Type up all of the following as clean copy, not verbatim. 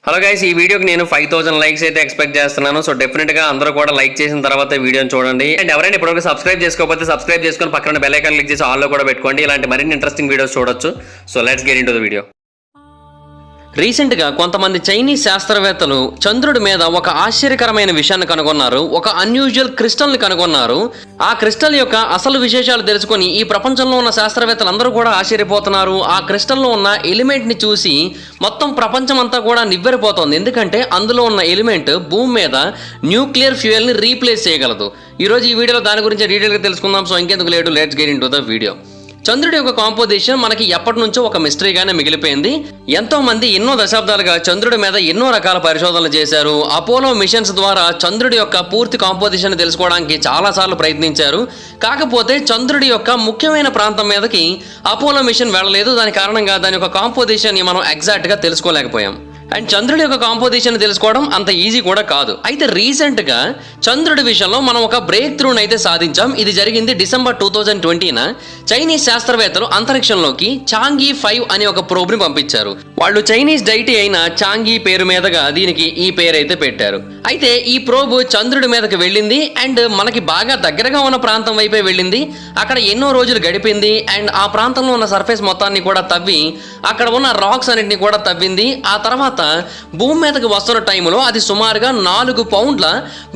Hello guys, ఈ వీడియోకి నేను 5000 లైక్స్ అయితే ఎక్స్పెక్ట్ చేస్తున్నాను. సో డెఫినెట్ గా అందరూ కూడా లైక్ చేసిన తర్వాత వీడియోని చూడండి. అండ్ ఎవరైనా ఇప్పటివరకు సబ్స్క్రైబ్ చేసుకోకపోతే సబ్స్క్రైబ్ చేసుకొని పక్కన బెల్ ఐకాన్ క్లిక్ చేసి ఆల్ లో కూడా పెట్టుకోండి. ఇలాంటి మరిన్ని ఇంట్రెస్టింగ్ వీడియోస్ చూడొచ్చు. So let's get into the video. రీసెంట్గా కొంతమంది చైనీస్ శాస్త్రవేత్తలు చంద్రుడి మీద ఒక ఆశ్చర్యకరమైన విషయాన్ని కనుగొన్నారు. ఒక అన్యూజువల్ క్రిస్టల్ని కనుగొన్నారు. ఆ క్రిస్టల్ యొక్క అసలు విశేషాలు తెలుసుకొని ఈ ప్రపంచంలో ఉన్న శాస్త్రవేత్తలు అందరూ కూడా ఆశ్చర్యపోతున్నారు. ఆ క్రిస్టల్లో ఉన్న ఎలిమెంట్ని చూసి మొత్తం ప్రపంచం అంతా కూడా నివ్వెరపోతుంది. ఎందుకంటే అందులో ఉన్న ఎలిమెంట్ భూమి మీద న్యూక్లియర్ ఫ్యూయల్ని రీప్లేస్ చేయగలదు. ఈరోజు ఈ వీడియోలో దాని గురించి డీటెయిల్గా తెలుసుకుందాం. సో ఇంకెందుకు late, let's get into the video. చంద్రుడి యొక్క కాంపోజిషన్ మనకి ఎప్పటి నుంచో ఒక మిస్టరీగానే మిగిలిపోయింది. ఎంతో మంది ఎన్నో దశాబ్దాలుగా చంద్రుడి మీద ఎన్నో రకాల పరిశోధనలు చేశారు. అపోలో మిషన్స్ ద్వారా చంద్రుడి యొక్క పూర్తి కాంపోజిషన్ తెలుసుకోవడానికి చాలాసార్లు ప్రయత్నించారు. కాకపోతే చంద్రుడి యొక్క ముఖ్యమైన ప్రాంతం మీదకి అపోలో మిషన్ వెళ్ళలేదు. దాని కారణంగా దాని యొక్క కాంపోజిషన్ మనం ఎగ్జాక్ట్గా తెలుసుకోలేకపోయాం. అండ్ చంద్రుడి యొక్క కాంపోజిషన్ తెలుసుకోవడం అంత ఈజీ కూడా కాదు. అయితే రీసెంట్గా చంద్రుడి విషయంలో మనం ఒక బ్రేక్ త్రూని అయితే సాధించాం. ఇది జరిగింది డిసెంబర్ 2020న. చైనీస్ శాస్త్రవేత్తలు అంతరిక్షంలోకి చాంగి 5 అనే ఒక ప్రోబ్ని పంపించారు. వాళ్ళు చైనీస్ డైటీ అయిన చాంగి పేరు మీదగా దీనికి ఈ పేరు అయితే పెట్టారు. అయితే ఈ ప్రోబ్ చంద్రుడి మీదకి వెళ్ళింది అండ్ మనకి బాగా దగ్గరగా ఉన్న ప్రాంతం వైపే వెళ్ళింది. అక్కడ ఎన్నో రోజులు గడిపింది అండ్ ఆ ప్రాంతంలో ఉన్న సర్ఫేస్ మొత్తాన్ని కూడా తవ్వి అక్కడ ఉన్న రాక్స్ అన్నింటినీ కూడా తవ్వింది. ఆ తర్వాత భూమి మీదకి వస్తున్న టైంలో అది సుమారుగా 4 పౌండ్ల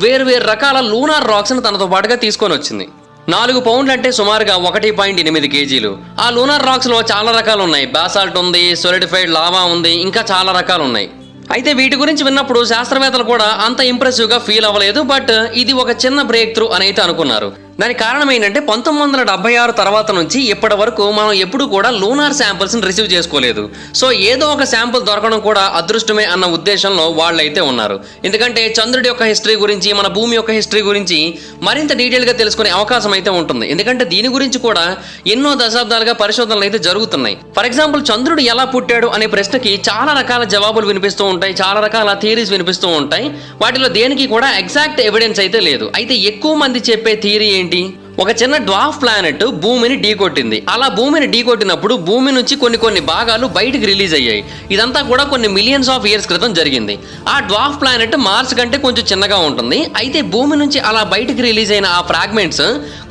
వేరు రకాల లూనార్ రాక్స్ని తనతో పాటుగా తీసుకొని వచ్చింది. 4 పౌండ్లు అంటే సుమారుగా 1.8 కేజీలు. ఆ లూనార్ రాక్స్ లో చాలా రకాలు ఉన్నాయి. బాసాల్ట్ ఉంది, సోలిడిఫైడ్ లావా ఉంది, ఇంకా చాలా రకాలు ఉన్నాయి. అయితే వీటి గురించి విన్నప్పుడు శాస్త్రవేత్తలు కూడా అంత ఇంప్రెసివ్ గా ఫీల్ అవ్వలేదు. బట్ ఇది ఒక చిన్న బ్రేక్ త్రూ అని అయితే అనుకున్నారు. దానికి కారణం ఏంటంటే 1976 తర్వాత నుంచి ఇప్పటి వరకు మనం ఎప్పుడు కూడా లూనార్ శాంపిల్స్ని రిసీవ్ చేసుకోలేదు. సో ఏదో ఒక శాంపుల్ దొరకడం కూడా అదృష్టమే అన్న ఉద్దేశంలో వాళ్ళైతే ఉన్నారు. ఎందుకంటే చంద్రుడి యొక్క హిస్టరీ గురించి, మన భూమి యొక్క హిస్టరీ గురించి మరింత డీటెయిల్గా తెలుసుకునే అవకాశం అయితే ఉంటుంది. ఎందుకంటే దీని గురించి కూడా ఎన్నో దశాబ్దాలుగా పరిశోధనలు అయితే జరుగుతున్నాయి. ఫర్ ఎగ్జాంపుల్, చంద్రుడు ఎలా పుట్టాడు అనే ప్రశ్నకి చాలా రకాల జవాబులు వినిపిస్తూ ఉంటాయి, చాలా రకాల థియరీస్ వినిపిస్తూ ఉంటాయి. వాటిలో దేనికి కూడా ఎగ్జాక్ట్ ఎవిడెన్స్ అయితే లేదు. అయితే ఎక్కువ మంది చెప్పే థియరీ ఏంటి? ఒక చిన్న డ్వార్ఫ్ ప్లానెట్ భూమిని ఢీకొట్టింది. అలా భూమిని ఢీకొట్టినప్పుడు భూమి నుంచి కొన్ని భాగాలు బయటికి రిలీజ్ అయ్యాయి. ఇదంతా కూడా కొన్ని మిలియన్స్ ఆఫ్ ఇయర్స్ క్రితం జరిగింది. ఆ డ్వార్ఫ్ ప్లానెట్ మార్స్ కంటే కొంచెం చిన్నగా ఉంటుంది. అయితే భూమి నుంచి అలా బయటికి రిలీజ్ అయిన ఆ ఫ్రాగ్మెంట్స్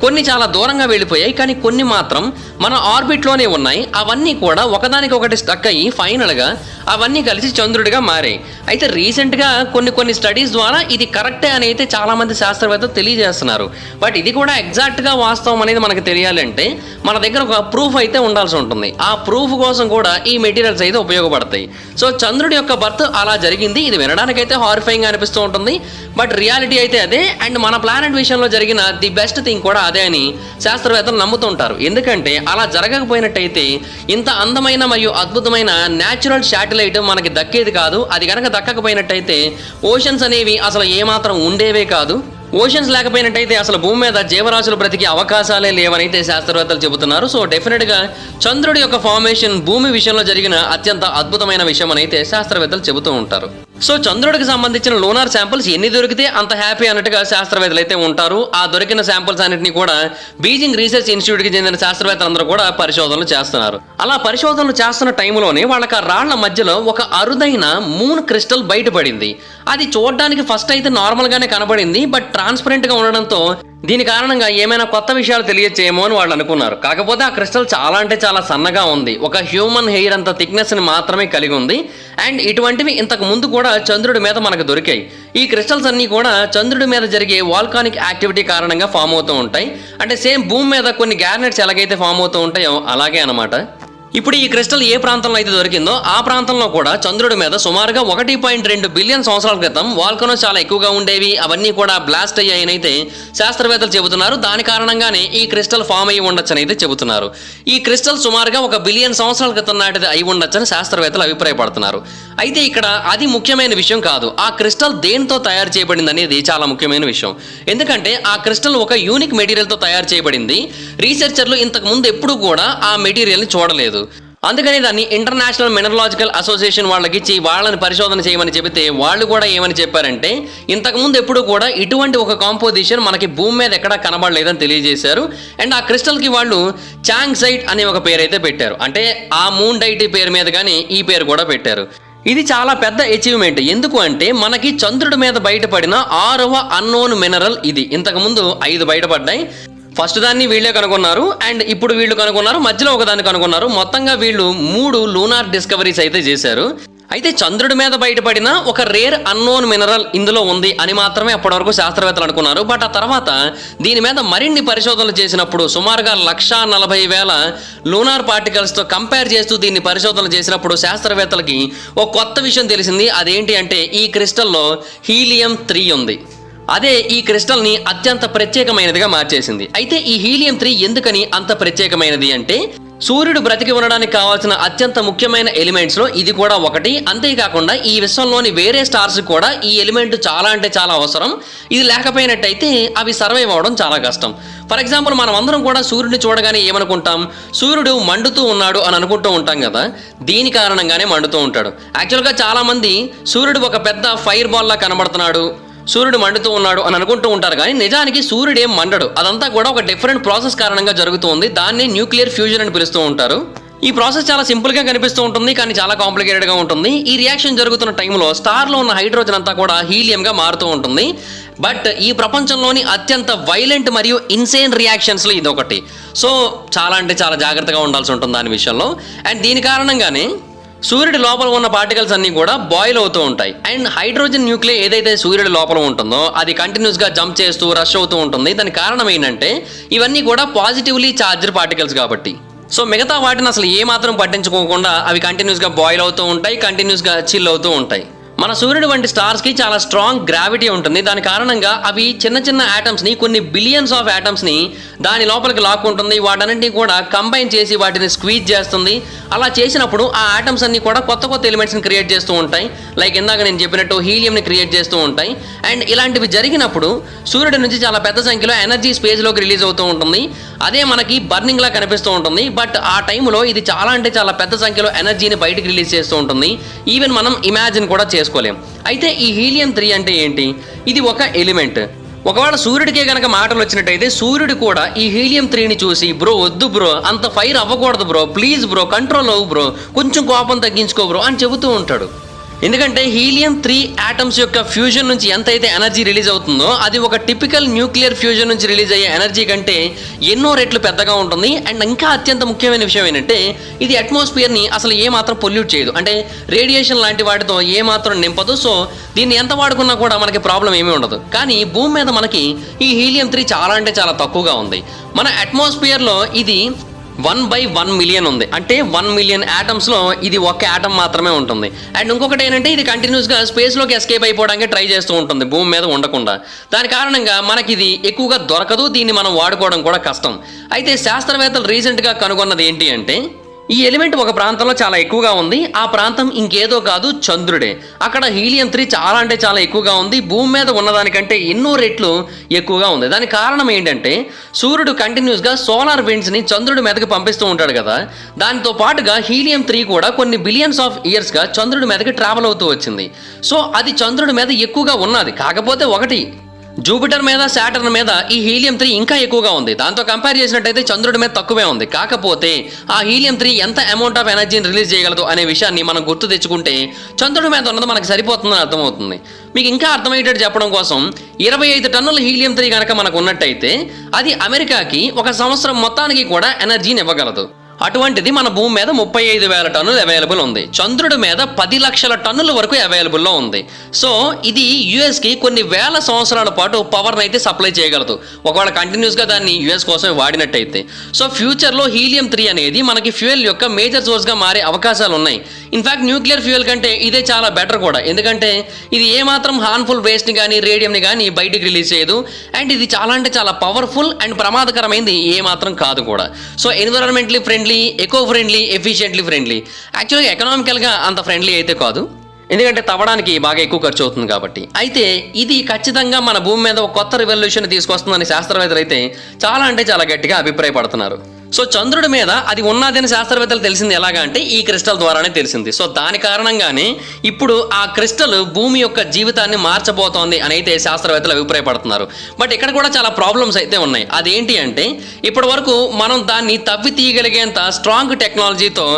కొన్ని చాలా దూరంగా వెళ్ళిపోయాయి, కానీ కొన్ని మాత్రం మన ఆర్బిట్లోనే ఉన్నాయి. అవన్నీ కూడా ఒకదానికొకటి స్టక్ అయ్యి ఫైనల్గా అవన్నీ కలిసి చంద్రుడిగా మారాయి. అయితే రీసెంట్గా కొన్ని స్టడీస్ ద్వారా ఇది కరెక్టే అని అయితే చాలామంది శాస్త్రవేత్తలు తెలియజేస్తున్నారు. బట్ ఇది కూడా ఎగ్జాక్ట్గా వాస్తవం అనేది మనకు తెలియాలంటే మన దగ్గర ఒక ప్రూఫ్ అయితే ఉండాల్సి ఉంటుంది. ఆ ప్రూఫ్ కోసం కూడా ఈ మెటీరియల్స్ అయితే ఉపయోగపడతాయి. సో చంద్రుడి యొక్క బర్త్ అలా జరిగింది. ఇది వినడానికైతే హారిఫైయింగ్ అనిపిస్తూ ఉంటుంది, బట్ రియాలిటీ అయితే అదే. అండ్ మన ప్లానెట్ విషయంలో జరిగిన ది బెస్ట్ థింగ్ కూడా అదే అని శాస్త్రవేత్తలు నమ్ముతుంటారు. ఎందుకంటే అలా జరగకపోయినట్టయితే ఇంత అందమైన మరియు అద్భుతమైన న్యాచురల్ శాటిలైట్ మనకి దక్కేది కాదు. అది కనుక దక్కకపోయినట్టయితే ఓషన్స్ అనేవి అసలు ఏమాత్రం ఉండేవే కాదు. ఓషన్స్ లేకపోయినట్టయితే అసలు భూమి మీద జీవరాశులు బ్రతికే అవకాశాలే లేవనైతే శాస్త్రవేత్తలు చెబుతున్నారు. సో డెఫినెట్గా చంద్రుడి యొక్క ఫార్మేషన్ భూమి విషయంలో జరిగిన అత్యంత అద్భుతమైన విషయం అని అయితే శాస్త్రవేత్తలు చెబుతూ ఉంటారు. సో చంద్రుడికి సంబంధించిన లూనార్ శాంపుల్స్ ఎన్ని దొరికితే అంత హ్యాపీ అన్నట్టుగా శాస్త్రవేత్తలు అయితే ఉంటారు. ఆ దొరికిన శాంపుల్స్ అన్నింటినీ కూడా బీజింగ్ రీసెర్చ్ ఇన్స్టిట్యూట్కి చెందిన శాస్త్రవేత్తలందరూ కూడా పరిశోధనలు చేస్తున్నారు. అలా పరిశోధనలు చేస్తున్న టైంలోనే వాళ్ళకి ఆ రాళ్ల మధ్యలో ఒక అరుదైన మూన్ క్రిస్టల్ బయటపడింది. అది చూడడానికి ఫస్ట్ అయితే నార్మల్గానే కనబడింది, బట్ ట్రాన్స్పరెంట్గా ఉండడంతో దీని కారణంగా ఏమైనా కొత్త విషయాలు తెలియచేయేమో అని వాళ్ళు అనుకున్నారు. కాకపోతే ఆ క్రిస్టల్ చాలా అంటే చాలా సన్నగా ఉంది. ఒక హ్యూమన్ హెయిర్ అంత థిక్నెస్ని మాత్రమే కలిగి ఉంది. అండ్ ఇటువంటివి ఇంతకు ముందు కూడా చంద్రుడి మీద మనకు దొరికాయి. ఈ క్రిస్టల్స్ అన్నీ కూడా చంద్రుడి మీద జరిగే వాల్కానిక్ యాక్టివిటీ కారణంగా ఫామ్ అవుతూ ఉంటాయి. అంటే సేమ్ భూమి మీద కొన్ని గ్యారెనైట్స్ ఎలాగైతే ఫామ్ అవుతూ ఉంటాయో అలాగే అనమాట. ఇప్పుడు ఈ క్రిస్టల్ ఏ ప్రాంతంలో అయితే దొరికిందో ఆ ప్రాంతంలో కూడా చంద్రుడి మీద సుమారుగా 1.2 బిలియన్ సంవత్సరాల క్రితం వాల్కనోస్ చాలా ఎక్కువగా ఉండేవి. అవన్నీ కూడా బ్లాస్ట్ అయ్యాయని అయితే శాస్త్రవేత్తలు చెబుతున్నారు. దాని కారణంగానే ఈ క్రిస్టల్ ఫామ్ అయ్యి ఉండొచ్చని అయితే చెబుతున్నారు. ఈ క్రిస్టల్ సుమారుగా 1 బిలియన్ సంవత్సరాల క్రితం నాటిది అయి ఉండొచ్చని శాస్త్రవేత్తలు అభిప్రాయపడుతున్నారు. అయితే ఇక్కడ అది ముఖ్యమైన విషయం కాదు. ఆ క్రిస్టల్ దేనితో తయారు చేయబడింది అనేది చాలా ముఖ్యమైన విషయం. ఎందుకంటే ఆ క్రిస్టల్ ఒక యూనిక్ మెటీరియల్తో తయారు చేయబడింది. రీసెర్చర్లు ఇంతకు ముందు ఎప్పుడూ కూడా ఆ మెటీరియల్ని చూడలేదు. అందుకని దాన్ని ఇంటర్నేషనల్ మినరలాజికల్ అసోసియేషన్ వాళ్ళకి ఇచ్చి వాళ్ళని పరిశోధన చేయమని చెబితే వాళ్ళు కూడా ఏమని చెప్పారంటే ఇంతకుముందు ఎప్పుడు కూడా ఇటువంటి ఒక కాంపోజిషన్ మనకి భూమి మీద ఎక్కడా కనబడలేదని తెలియజేశారు. అండ్ ఆ క్రిస్టల్కి వాళ్ళు చాంగ్సైట్ అనే ఒక పేరు అయితే పెట్టారు. అంటే ఆ మూన్ డైటీ పేరు మీద కానీ ఈ పేరు కూడా పెట్టారు. ఇది చాలా పెద్ద అచీవ్మెంట్. ఎందుకు అంటే మనకి చంద్రుడి మీద బయటపడిన 6వ అన్నోన్ మినరల్ ఇది. ఇంతకుముందు 5 బయటపడ్డాయి. ఫస్ట్ దాన్ని వీళ్ళే కనుగొన్నారు, అండ్ ఇప్పుడు వీళ్ళు కనుగొన్నారు, మధ్యలో ఒకదాన్ని కనుగొన్నారు. మొత్తంగా వీళ్ళు 3 లూనార్ డిస్కవరీస్ అయితే చేశారు. అయితే చంద్రుడి మీద బయటపడిన ఒక రేర్ అన్నోన్ మినరల్ ఇందులో ఉంది అని మాత్రమే అప్పటివరకు శాస్త్రవేత్తలు అనుకున్నారు. బట్ ఆ తర్వాత దీని మీద మరిన్ని పరిశోధనలు చేసినప్పుడు సుమారుగా 140,000 లూనార్ పార్టికల్స్తో కంపేర్ చేస్తూ దీన్ని పరిశోధనలు చేసినప్పుడు శాస్త్రవేత్తలకి ఒక కొత్త విషయం తెలిసింది. అదేంటి అంటే ఈ క్రిస్టల్లో హీలియం-3 ఉంది. అదే ఈ క్రిస్టల్ని అత్యంత ప్రత్యేకమైనదిగా మార్చేసింది. అయితే ఈ హీలియం-3 ఎందుకని అంత ప్రత్యేకమైనది అంటే సూర్యుడు బ్రతికి ఉండడానికి కావాల్సిన అత్యంత ముఖ్యమైన ఎలిమెంట్స్లో ఇది కూడా ఒకటి. అంతేకాకుండా ఈ విశ్వంలోని వేరే స్టార్స్ కూడా ఈ ఎలిమెంట్ చాలా అంటే చాలా అవసరం. ఇది లేకపోయినట్టయితే అవి సర్వైవ్ అవ్వడం చాలా కష్టం. ఫర్ ఎగ్జాంపుల్ మనం అందరం కూడా సూర్యుడిని చూడగానే ఏమనుకుంటాం, సూర్యుడు మండుతూ ఉన్నాడు అని అనుకుంటూ ఉంటాం కదా. దీని కారణంగానే మండుతూ ఉంటాడు. యాక్చువల్గా చాలామంది సూర్యుడు ఒక పెద్ద ఫైర్ బాల్ లా కనబడుతున్నాడు, సూర్యుడు మండుతూ ఉన్నాడు అని అనుకుంటూ ఉంటారు. కానీ నిజానికి సూర్యుడు ఏం మండడు. అదంతా కూడా ఒక డిఫరెంట్ ప్రాసెస్ కారణంగా జరుగుతుంది. దాన్ని న్యూక్లియర్ ఫ్యూజన్ అని పిలుస్తూ ఉంటారు. ఈ ప్రాసెస్ చాలా సింపుల్గా కనిపిస్తూ ఉంటుంది, కానీ చాలా కాంప్లికేటెడ్గా ఉంటుంది. ఈ రియాక్షన్ జరుగుతున్న టైంలో స్టార్లో ఉన్న హైడ్రోజన్ అంతా కూడా హీలియంగా మారుతూ ఉంటుంది. బట్ ఈ ప్రపంచంలోని అత్యంత వైలెంట్ మరియు ఇన్సేన్ రియాక్షన్స్లో ఇదొకటి. సో చాలా అంటే చాలా జాగ్రత్తగా ఉండాల్సి ఉంటుంది దాని విషయంలో. అండ్ దీని కారణంగానే సూర్యుడి లోపల ఉన్న పార్టికల్స్ అన్నీ కూడా బాయిల్ అవుతూ ఉంటాయి. అండ్ హైడ్రోజన్ న్యూక్లియర్ ఏదైతే సూర్యుడి లోపల ఉంటుందో అది కంటిన్యూస్గా జంప్ చేస్తూ రష్ అవుతూ ఉంటుంది. దానికి కారణం ఏంటంటే ఇవన్నీ కూడా పాజిటివ్లీ ఛార్జ్డ్ పార్టికల్స్ కాబట్టి. సో మిగతా వాటిని అసలు ఏమాత్రం పట్టించుకోకుండా అవి కంటిన్యూస్గా బాయిల్ అవుతూ ఉంటాయి, కంటిన్యూస్గా చిల్ అవుతూ ఉంటాయి. మన సూర్యుడు వంటి స్టార్స్కి చాలా స్ట్రాంగ్ గ్రావిటీ ఉంటుంది. దాని కారణంగా అవి చిన్న చిన్న యాటమ్స్ని, కొన్ని బిలియన్స్ ఆఫ్ యాటమ్స్ని దాని లోపలికి లాక్కుంటుంది. వాటన్నింటినీ కూడా కంబైన్ చేసి వాటిని స్క్వీజ్ చేస్తుంది. అలా చేసినప్పుడు ఆ యాటమ్స్ అన్ని కూడా కొత్త కొత్త ఎలిమెంట్స్ని క్రియేట్ చేస్తూ ఉంటాయి. లైక్ ఇందాక నేను చెప్పినట్టు హీలియంని క్రియేట్ చేస్తూ ఉంటాయి. అండ్ ఇలాంటివి జరిగినప్పుడు సూర్యుడి నుంచి చాలా పెద్ద సంఖ్యలో ఎనర్జీ స్పేస్లోకి రిలీజ్ అవుతూ ఉంటుంది. అదే మనకి బర్నింగ్ లా కనిపిస్తూ ఉంటుంది. బట్ ఆ టైంలో ఇది చాలా అంటే చాలా పెద్ద సంఖ్యలో ఎనర్జీని బయటికి రిలీజ్ చేస్తూ ఉంటుంది. ఈవెన్ మనం ఇమాజిన్ కూడా చేసుకోలేం. అయితే ఈ హీలియం-3 అంటే ఏంటి? ఇది ఒక ఎలిమెంట్. ఒకవేళ సూర్యుడికే కనుక మాటలు వచ్చినట్టయితే సూర్యుడు కూడా ఈ హీలియం-3ని చూసి, బ్రో వద్దు బ్రో, అంత ఫైర్ అవ్వకూడదు బ్రో, ప్లీజ్ బ్రో, కంట్రోల్ అవ్వు బ్రో, కొంచెం కోపం తగ్గించుకో బ్రో అని చెబుతూ ఉంటాడు. ఎందుకంటే హీలియం-3 యాటమ్స్ యొక్క ఫ్యూజన్ నుంచి ఎంతైతే ఎనర్జీ రిలీజ్ అవుతుందో అది ఒక టిపికల్ న్యూక్లియర్ ఫ్యూజన్ నుంచి రిలీజ్ అయ్యే ఎనర్జీ కంటే ఎన్నో రెట్లు పెద్దగా ఉంటుంది. అండ్ ఇంకా అత్యంత ముఖ్యమైన విషయం ఏంటంటే ఇది అట్మాస్ఫియర్ని అసలు ఏమాత్రం పొల్యూట్ చేయదు. అంటే రేడియేషన్ లాంటి వాటితో ఏమాత్రం నింపదు. సో దీన్ని ఎంత వాడుకున్నా కూడా మనకి ప్రాబ్లం ఏమీ ఉండదు. కానీ భూమి మీద మనకి ఈ హీలియం-3 చాలా అంటే చాలా తక్కువగా ఉంది. మన అట్మాస్ఫియర్లో ఇది 1/1 మిలియన్ ఉంది. అంటే 1 మిలియన్ యాటమ్స్లో ఇది ఒక యాటమ్ మాత్రమే ఉంటుంది. అండ్ ఇంకొకటి ఏంటంటే ఇది కంటిన్యూస్గా స్పేస్లోకి ఎస్కేప్ అయిపోవడానికి ట్రై చేస్తూ ఉంటుంది భూమి మీద ఉండకుండా. దాని కారణంగా మనకి ఇది ఎక్కువగా దొరకదు. దీన్ని మనం వాడుకోవడం కూడా కష్టం. అయితే శాస్త్రవేత్తలు రీసెంట్గా కనుగొన్నది ఏంటి అంటే ఈ ఎలిమెంట్ ఒక ప్రాంతంలో చాలా ఎక్కువగా ఉంది. ఆ ప్రాంతం ఇంకేదో కాదు, చంద్రుడే. అక్కడ హీలియం-3 చాలా అంటే చాలా ఎక్కువగా ఉంది. భూమి మీద ఉన్నదానికంటే ఎన్నో రెట్లు ఎక్కువగా ఉంది. దానికి కారణం ఏంటంటే సూర్యుడు కంటిన్యూస్గా సోలార్ విండ్స్ని చంద్రుడి మీదకి పంపిస్తూ ఉంటాడు కదా. దానితో పాటుగా హీలియం-3 కూడా కొన్ని బిలియన్స్ ఆఫ్ ఇయర్స్గా చంద్రుడి మీదకి ట్రావెల్ అవుతూ వచ్చింది. సో అది చంద్రుడి మీద ఎక్కువగా ఉన్నది. కాకపోతే ఒకటి, జూపిటర్ మీద, సాటర్న్ మీద ఈ హీలియం-3 ఇంకా ఎక్కువగా ఉంది. దాంతో కంపేర్ చేసినట్టయితే చంద్రుడి మీద తక్కువే ఉంది. కాకపోతే ఆ హీలియం-3 ఎంత అమౌంట్ ఆఫ్ ఎనర్జీని రిలీజ్ చేయగలదు అనే విషయాన్ని మనం గుర్తు తెచ్చుకుంటే చంద్రుడి మీద ఉన్నది మనకు సరిపోతుందని అర్థమవుతుంది. మీకు ఇంకా అర్థమయ్యేటట్టు చెప్పడం కోసం 25 టన్నుల హీలియం-3 కనుక మనకు ఉన్నట్టయితే అది అమెరికాకి ఒక సంవత్సరం మొత్తానికి కూడా ఎనర్జీని ఇవ్వగలదు. అటువంటిది మన భూమి మీద 35,000 టన్నులు అవైలబుల్ ఉంది. చంద్రుడి మీద 10 లక్షల టన్నుల వరకు అవైలబుల్లో ఉంది. సో ఇది యుఎస్కి కొన్ని వేల సంవత్సరాల పాటు పవర్ని అయితే సప్లై చేయగలదు ఒకవేళ కంటిన్యూస్గా దాన్ని యుఎస్ కోసం వాడినట్టయితే. సో ఫ్యూచర్లో హీలియం-3 అనేది మనకి ఫ్యూయల్ యొక్క మేజర్ సోర్స్గా మారే అవకాశాలు ఉన్నాయి. ఇన్ఫాక్ట్ న్యూక్లియర్ ఫ్యూయల్ కంటే ఇదే చాలా బెటర్ కూడా. ఎందుకంటే ఇది ఏమాత్రం హార్మ్ఫుల్ వేస్ట్ని కానీ రేడియంని కానీ బయటికి రిలీజ్ చేయదు. అండ్ ఇది చాలా అంటే చాలా పవర్ఫుల్ అండ్ ప్రమాదకరమైనది ఏమాత్రం కాదు కూడా. So environmentally friendly, eco friendly, efficiently friendly. యాక్చువల్గా ఎకనామికల్గా అంత ఫ్రెండ్లీ అయితే కాదు, ఎందుకంటే తవ్వడానికి బాగా ఎక్కువ ఖర్చు అవుతుంది కాబట్టి. అయితే ఇది ఖచ్చితంగా మన భూమి మీద ఒక కొత్త రెవల్యూషన్ తీసుకొస్తుందని శాస్త్రవేత్తలు అయితే చాలా అంటే చాలా గట్టిగా అభిప్రాయపడుతున్నారు. సో చంద్రుడి మీద అది ఉన్నదని శాస్త్రవేత్తలు తెలిసింది ఎలాగా అంటే ఈ క్రిస్టల్ ద్వారానే తెలిసింది. సో దాని కారణంగానే ఇప్పుడు ఆ క్రిస్టల్ భూమి యొక్క జీవితాన్ని మార్చబోతోంది అని అయితే శాస్త్రవేత్తలు అభిప్రాయపడుతున్నారు. బట్ ఇక్కడ కూడా చాలా ప్రాబ్లమ్స్ అయితే ఉన్నాయి. అదేంటి అంటే ఇప్పటి వరకు మనం దాన్ని తవ్వి తీయగలిగేంత స్ట్రాంగ్ టెక్నాలజీతో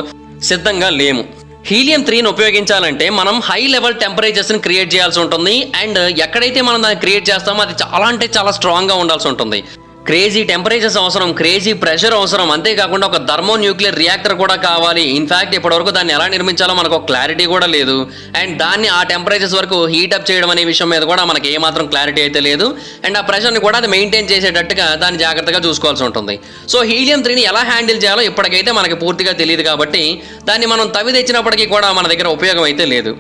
సిద్ధంగా లేము. హీలియం 3ని ఉపయోగించాలంటే మనం హై లెవెల్ టెంపరేచర్స్ని క్రియేట్ చేయాల్సి ఉంటుంది. అండ్ ఎక్కడైతే మనం దాన్ని క్రియేట్ చేస్తామో అది చాలా అంటే చాలా స్ట్రాంగ్గా ఉండాల్సి ఉంటుంది. క్రేజీ టెంపరేచర్స్ అవసరం, క్రేజీ ప్రెషర్ అవసరం, అంతేకాకుండా ఒక థర్మో న్యూక్లియర్ రియాక్టర్ కూడా కావాలి. ఇన్ఫ్యాక్ట్ ఇప్పటివరకు దాన్ని ఎలా నిర్మించాలో మనకు ఒక క్లారిటీ కూడా లేదు. అండ్ దాన్ని ఆ టెంపరేచర్స్ వరకు హీటప్ చేయడం అనే విషయం మీద కూడా మనకి ఏమాత్రం క్లారిటీ అయితే లేదు. అండ్ ఆ ప్రెషర్ని కూడా అది మెయింటైన్ చేసేటట్టుగా దాన్ని జాగ్రత్తగా చూసుకోవాల్సి ఉంటుంది. సో హీలియం 3ని ఎలా హ్యాండిల్ చేయాలో ఇప్పటికైతే మనకి పూర్తిగా తెలియదు కాబట్టి దాన్ని మనం తవ్వి తెచ్చినప్పటికీ కూడా మన దగ్గర ఉపయోగం అయితే లేదు.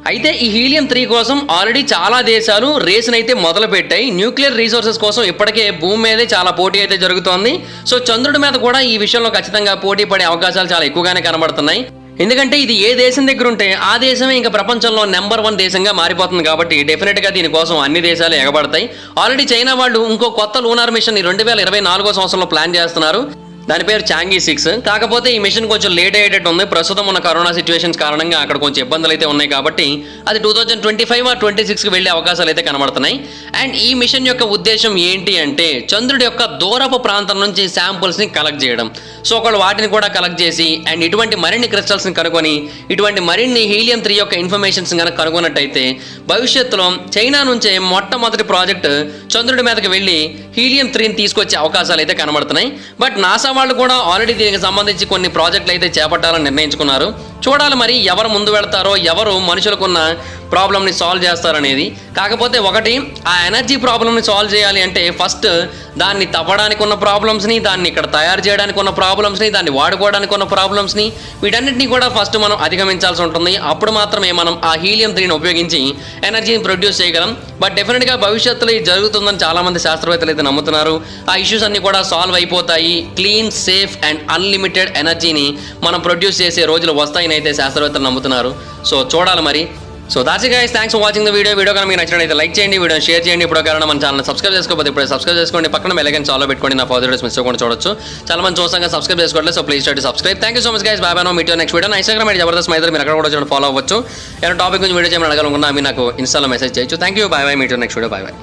అయితే ఈ హీలియం 3 కోసం ఆల్రెడీ చాలా దేశాలు రేస్ని అయితే మొదలు పెట్టాయి. న్యూక్లియర్ రీసోర్సెస్ కోసం ఇప్పటికే భూమి మీదే చాలా పోటీ అయితే జరుగుతోంది. సో చంద్రుడి మీద కూడా ఈ విషయంలో ఖచ్చితంగా పోటీ పడే అవకాశాలు చాలా ఎక్కువగానే కనబడుతున్నాయి. ఎందుకంటే ఇది ఏ దేశం దగ్గర ఉంటే ఆ దేశమే ఇంకా ప్రపంచంలో నెంబర్ 1 దేశంగా మారిపోతుంది కాబట్టి డెఫినెట్గా దీనికోసం అన్ని దేశాలు ఎగబడతాయి. ఆల్రెడీ చైనా వాళ్ళు ఇంకో కొత్త లూనార్ మిషన్ 2024 సంవత్సరంలో ప్లాన్ చేస్తున్నారు. దాని పేరు చాంగీ 6. కాకపోతే ఈ మిషన్ కొంచెం లేట్ అయ్యేటట్టు ఉంది. ప్రస్తుతం ఉన్న కరోనా సిచ్యువేషన్స్ కారణంగా అక్కడ కొంచెం ఇబ్బందులు అయితే ఉన్నాయి కాబట్టి అది 2025 or 26కి వెళ్ళే అవకాశాలు అయితే కనబడుతున్నాయి. అండ్ ఈ మిషన్ యొక్క ఉద్దేశం ఏంటి అంటే చంద్రుడి యొక్క దూరపు ప్రాంతం నుంచి శాంపుల్స్ని కలెక్ట్ చేయడం. సో ఒకళ్ళు వాటిని కూడా కలెక్ట్ చేసి అండ్ ఇటువంటి మరిన్ని క్రిస్టల్స్ని కనుగొని ఇటువంటి మరిన్ని హీలియం 3 యొక్క ఇన్ఫర్మేషన్స్ కనుక కనుగొన్నట్టయితే భవిష్యత్తులో చైనా నుంచే మొట్టమొదటి ప్రాజెక్ట్ చంద్రుడి మీదకి వెళ్ళి హీలియం 3ని తీసుకొచ్చే అవకాశాలు అయితే కనబడుతున్నాయి. బట్ నాసా వాళ్ళు కూడా ఆల్రెడీ దీనికి సంబంధించి కొన్ని ప్రాజెక్టులు అయితే చేపట్టాలని నిర్ణయించుకున్నారు. చూడాలి మరి ఎవరు ముందు వెళ్తారో, ఎవరు మనుషులకున్న ప్రాబ్లమ్ని సాల్వ్ చేస్తారనేది. కాకపోతే ఒకటి, ఆ ఎనర్జీ ప్రాబ్లమ్ని సాల్వ్ చేయాలి అంటే ఫస్ట్ దాన్ని తవ్వడానికి ఉన్న ప్రాబ్లమ్స్ని, దాన్ని ఇక్కడ తయారు చేయడానికి ఉన్న ప్రాబ్లమ్స్ని, దాన్ని వాడుకోవడానికి ఉన్న ప్రాబ్లమ్స్ని, వీటన్నిటిని కూడా ఫస్ట్ మనం అధిగమించాల్సి ఉంటుంది. అప్పుడు మాత్రమే మనం ఆ హీలియం 3ని ఉపయోగించి ఎనర్జీని ప్రొడ్యూస్ చేయగలం. బట్ డెఫినెట్గా భవిష్యత్తులో ఇది జరుగుతుందని చాలామంది శాస్త్రవేత్తలు అయితే నమ్ముతున్నారు. ఆ ఇష్యూస్ అన్ని కూడా సాల్వ్ అయిపోతాయి. క్లీన్, సేఫ్ అండ్ అన్లిమిటెడ్ ఎనర్జీని మనం ప్రొడ్యూస్ చేసే రోజులు వస్తాయని అయితే శాస్త్రవేత్తలు నమ్ముతున్నారు. సో చూడాలి మరి. So that's it guys, thanks for watching the video. Video కనుక మీకు నచ్చినట్లయితే లైక్ చేయండి, వీడియో షేర్ చేయండి. ఇప్పుడు కారణం మన ఛానల్ సబ్స్క్రైబ్ చేసుకోకపోతే ఇప్పుడు సబ్స్క్రైబ్ చేసుకోండి, పక్కన బెల్ ఐకాన్ చాలో పెట్టుకోండి. నా ఫర్దర్ వీడియోస్ మిస్ అవ్వకుండా చూడొచ్చు. చాలా మంది చూస్తాం సబ్స్క్రైబ్ చేసుకోవట్లేదు. So please to subscribe. Thank you so much guys. Bye bye. Meet next video. నా ఇన్స్టాగ్రామ్ ఐడి జబర్దస్త్ మైదర్, మీరు అక్కడ కూడా వచ్చి ఫాలో అవ్వచ్చు. ఏమైనా టాపిక్ గురించి వీడియో చేయమని అడగాలనుకున్నా మీరు నాకు ఇన్స్టాలో మెసేజ్ చేయొచ్చు. Thank you. Bye bye. Meet next video. Bye bye.